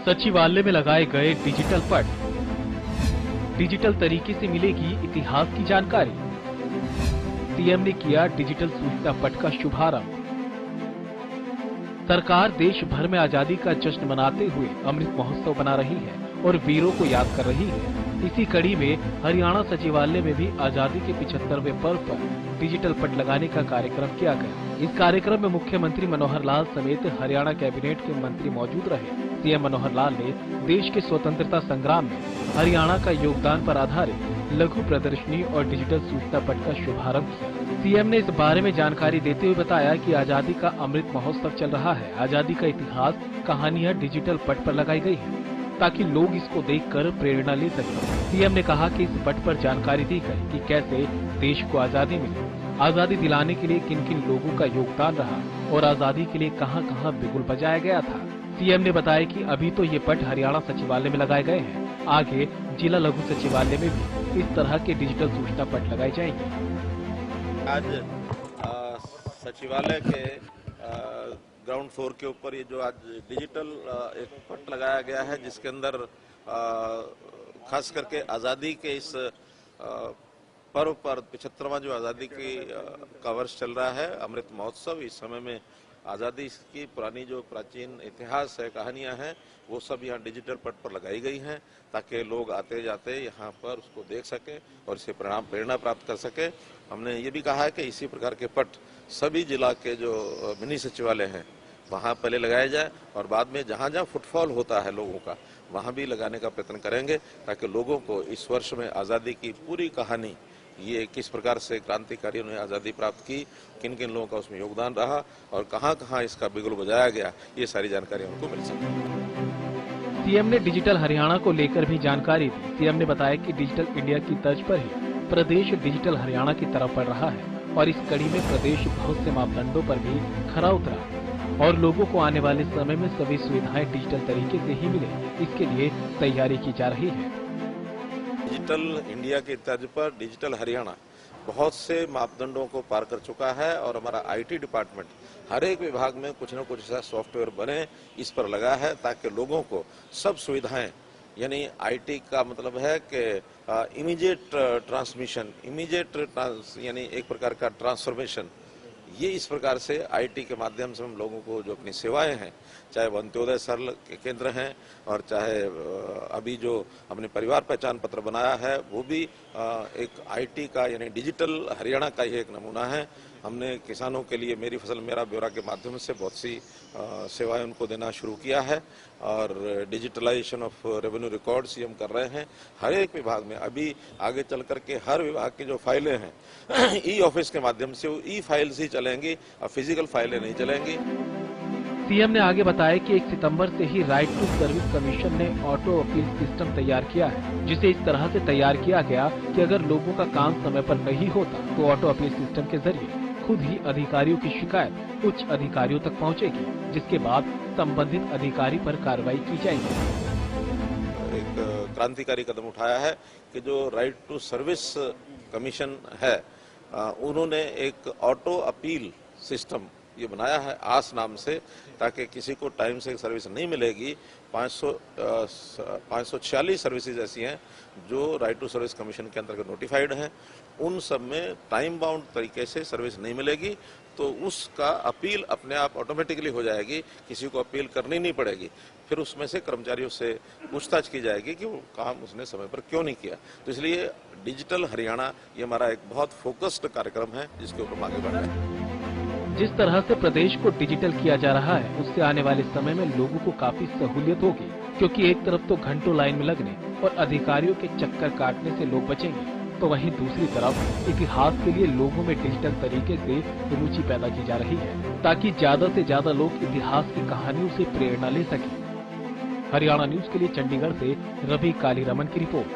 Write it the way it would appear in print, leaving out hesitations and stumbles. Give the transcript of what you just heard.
सचिवालय में लगाए गए डिजिटल पट। डिजिटल तरीके से मिलेगी इतिहास की जानकारी। सीएम ने किया डिजिटल सूचना पट का शुभारंभ। सरकार देश भर में आजादी का जश्न मनाते हुए अमृत महोत्सव बना रही है और वीरों को याद कर रही है। इसी कड़ी में हरियाणा सचिवालय में भी आजादी के 75वें पर्व पर डिजिटल पट लगाने का कार्यक्रम किया गया। इस कार्यक्रम में मुख्यमंत्री मनोहर लाल समेत हरियाणा कैबिनेट के मंत्री मौजूद रहे। सीएम मनोहर लाल ने देश के स्वतंत्रता संग्राम में हरियाणा का योगदान पर आधारित लघु प्रदर्शनी और डिजिटल सूचना पट का शुभारंभ किया। सीएम ने इस बारे में जानकारी देते हुए बताया कि आजादी का अमृत महोत्सव चल रहा है। आजादी का इतिहास, कहानियां डिजिटल पट पर लगाई गई है ताकि लोग इसको देखकर प्रेरणा ले सकें। सीएम ने कहा कि इस पट पर जानकारी दी गई कि कैसे देश को आजादी मिली, आजादी दिलाने के लिए किन किन लोगों का योगदान रहा और आजादी के लिए कहां-कहां बिगुल बजाया गया था। सीएम ने बताया कि अभी तो ये पट हरियाणा सचिवालय में लगाए गए हैं, आगे जिला लघु सचिवालय में भी इस तरह के डिजिटल सूचना पट लगाए जाएंगे। आज सचिवालय के ग्राउंड फ्लोर के ऊपर ये जो आज डिजिटल एक पट लगाया गया है, जिसके अंदर खास करके आज़ादी के इस पर्व पर 75वां जो आज़ादी का वर्ष चल रहा है, अमृत महोत्सव, इस समय में आज़ादी की पुरानी जो प्राचीन इतिहास है, कहानियां हैं, वो सब यहाँ डिजिटल पट पर लगाई गई हैं ताकि लोग आते जाते यहाँ पर उसको देख सकें और इससे प्रेरणा प्राप्त कर सके। हमने ये भी कहा है कि इसी प्रकार के पट सभी जिला के जो मिनी सचिवालय हैं वहाँ पहले लगाया जाए और बाद में जहाँ जहाँ फुटफॉल होता है लोगों का वहाँ भी लगाने का प्रयत्न करेंगे ताकि लोगों को इस वर्ष में आज़ादी की पूरी कहानी, ये किस प्रकार से क्रांतिकारियों ने आज़ादी प्राप्त की, किन किन लोगों का उसमें योगदान रहा और कहाँ कहाँ इसका बिगुल बजाया गया, ये सारी जानकारी उनको मिल सके। सीएम ने डिजिटल हरियाणा को लेकर भी जानकारी दी। सीएम ने बताया कि डिजिटल इंडिया की तर्ज पर ही प्रदेश डिजिटल हरियाणा की तरफ बढ़ रहा है और इस कड़ी में प्रदेश बहुत से मापदंडों पर भी खरा उतरा और लोगों को आने वाले समय में सभी सुविधाएं डिजिटल तरीके से ही मिले, इसके लिए तैयारी की जा रही है। डिजिटल इंडिया की तर्ज पर डिजिटल हरियाणा बहुत से मापदंडों को पार कर चुका है और हमारा आईटी डिपार्टमेंट हर एक विभाग में कुछ न कुछ ऐसा सॉफ्टवेयर बने, इस पर लगा है ताकि लोगों को सब सुविधाएं, यानी आईटी का मतलब है कि इमीडिएट ट्रांसमिशन, यानी एक प्रकार का ट्रांसफॉर्मेशन, ये इस प्रकार से आईटी के माध्यम से हम लोगों को जो अपनी सेवाएं हैं, चाहे वो अंत्योदय सरल केंद्र हैं और चाहे अभी जो हमने परिवार पहचान पत्र बनाया है वो भी एक आईटी का यानी डिजिटल हरियाणा का ही एक नमूना है। हमने किसानों के लिए मेरी फसल मेरा ब्यौरा के माध्यम से बहुत सी सेवाएं उनको देना शुरू किया है और डिजिटलाइजेशन ऑफ रेवेन्यू रिकॉर्ड्स ही हम कर रहे हैं हर एक विभाग में। अभी आगे चल करके हर विभाग की जो फाइलें हैं ई ऑफिस के माध्यम से वो ई फाइल्स ही चलेंगी और फिजिकल फाइलें नहीं चलेंगी। सीएम ने आगे बताया कि 1 सितंबर से ही राइट टू सर्विस कमीशन ने ऑटो अपील सिस्टम तैयार किया है, जिसे इस तरह से तैयार किया गया कि अगर लोगों का काम समय पर नहीं होता तो ऑटो अपील सिस्टम के जरिए खुद ही अधिकारियों की शिकायत उच्च अधिकारियों तक पहुंचेगी, जिसके बाद संबंधित अधिकारी पर कार्रवाई की जाएगी। एक क्रांतिकारी कदम उठाया है कि जो राइट टू सर्विस कमीशन है, उन्होंने एक ऑटो अपील सिस्टम ये बनाया है आस नाम से, ताकि किसी को टाइम से सर्विस नहीं मिलेगी। 546 सर्विसेज ऐसी हैं जो राइट टू सर्विस कमीशन के अंतर्गत नोटिफाइड हैं, उन सब में टाइम बाउंड तरीके से सर्विस नहीं मिलेगी तो उसका अपील अपने आप ऑटोमेटिकली हो जाएगी, किसी को अपील करनी नहीं पड़ेगी। फिर उसमें से कर्मचारियों से पूछताछ की जाएगी कि वो काम उसने समय पर क्यों नहीं किया। तो इसलिए डिजिटल हरियाणा ये हमारा एक बहुत फोकस्ड कार्यक्रम है जिसके ऊपर आगे बढ़ रहे हैं। जिस तरह से प्रदेश को डिजिटल किया जा रहा है उससे आने वाले समय में लोगों को काफी सहूलियत होगी, क्योंकि एक तरफ तो घंटों लाइन में लगने और अधिकारियों के चक्कर काटने से लोग बचेंगे, तो वहीं दूसरी तरफ इतिहास के लिए लोगों में डिजिटल तरीके से रुचि पैदा की जा रही है ताकि ज्यादा से ज्यादा लोग इतिहास की कहानियों से प्रेरणा ले सकें। हरियाणा न्यूज के लिए चंडीगढ़ से रवि कालीरमन की रिपोर्ट।